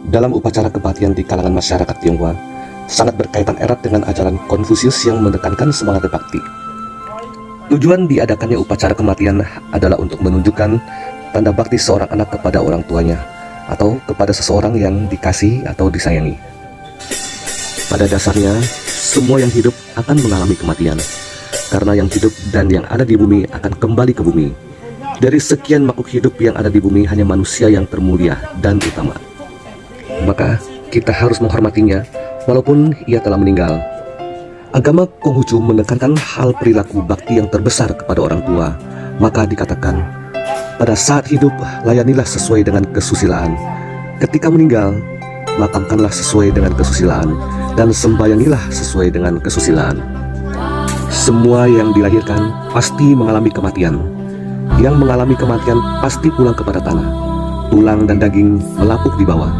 dalam upacara kematian di kalangan masyarakat Tionghoa sangat berkaitan erat dengan ajaran Konfusius yang menekankan semangat berbakti. Tujuan diadakannya upacara kematian adalah untuk menunjukkan tanda bakti seorang anak kepada orang tuanya atau kepada seseorang yang dikasihi atau disayangi. Pada dasarnya, semua yang hidup akan mengalami kematian, karena yang hidup dan yang ada di bumi akan kembali ke bumi. Dari sekian makhluk hidup yang ada di bumi, hanya manusia yang termulia dan utama. Maka kita harus menghormatinya walaupun ia telah meninggal. Agama Konghucu menekankan hal perilaku bakti yang terbesar kepada orang tua. Maka dikatakan, pada saat hidup layanilah sesuai dengan kesusilaan. Ketika meninggal, makamkanlah sesuai dengan kesusilaan, dan sembayangilah sesuai dengan kesusilaan. Semua yang dilahirkan pasti mengalami kematian. Yang mengalami kematian pasti pulang kepada tanah. Tulang dan daging melapuk di bawah,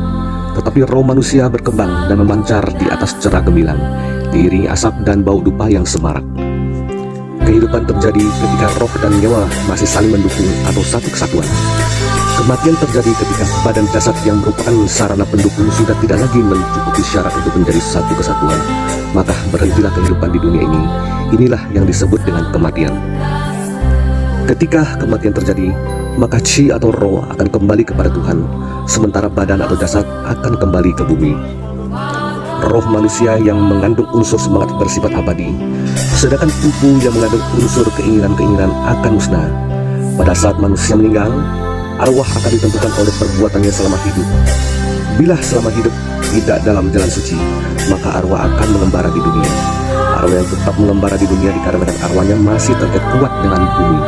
tetapi roh manusia berkembang dan memancar di atas cerah gemilang, diiringi asap dan bau dupa yang semarak. Kehidupan terjadi ketika roh dan nyawa masih saling mendukung atau satu kesatuan. Kematian terjadi ketika badan jasad yang merupakan sarana pendukung sudah tidak lagi mencukupi syarat untuk menjadi satu kesatuan. Maka berhentilah kehidupan di dunia ini. Inilah yang disebut dengan kematian. Ketika kematian terjadi, maka chi atau roh akan kembali kepada Tuhan, sementara badan atau jasad akan kembali ke bumi. Roh manusia yang mengandung unsur semangat bersifat abadi, sedangkan tubuh yang mengandung unsur keinginan-keinginan akan musnah. Pada saat manusia meninggal, arwah akan ditentukan oleh perbuatannya selama hidup. Bila selama hidup tidak dalam jalan suci, maka arwah akan mengembara di dunia. Arwah yang tetap mengembara di dunia dikarenakan arwahnya masih terkait kuat dengan bumi.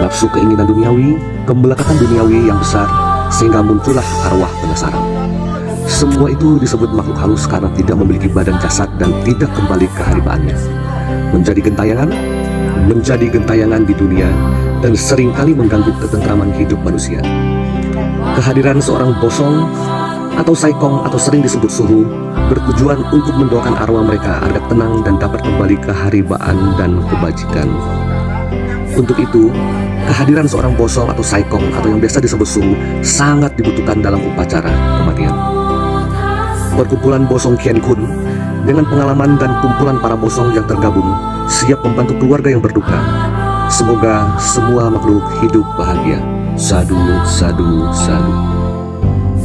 Nafsu keinginan duniawi, kembelakang duniawi yang besar, sehingga muncullah arwah penasaran. Semua itu disebut makhluk halus karena tidak memiliki badan jasad dan tidak kembali ke haribaannya. Menjadi gentayangan di dunia dan seringkali mengganggu ketentraman hidup manusia. Kehadiran seorang bosong atau saikong atau sering disebut suhu bertujuan untuk mendoakan arwah mereka agar tenang dan dapat kembali ke haribaan dan kebajikan. Untuk itu, kehadiran seorang bosong atau saikong atau yang biasa disebut suhu sangat dibutuhkan dalam upacara kematian. Perkumpulan Bosong Kien Kun dengan pengalaman dan kumpulan para bosong yang tergabung siap membantu keluarga yang berduka. Semoga semua makhluk hidup bahagia. Sadu, sadu, sadu.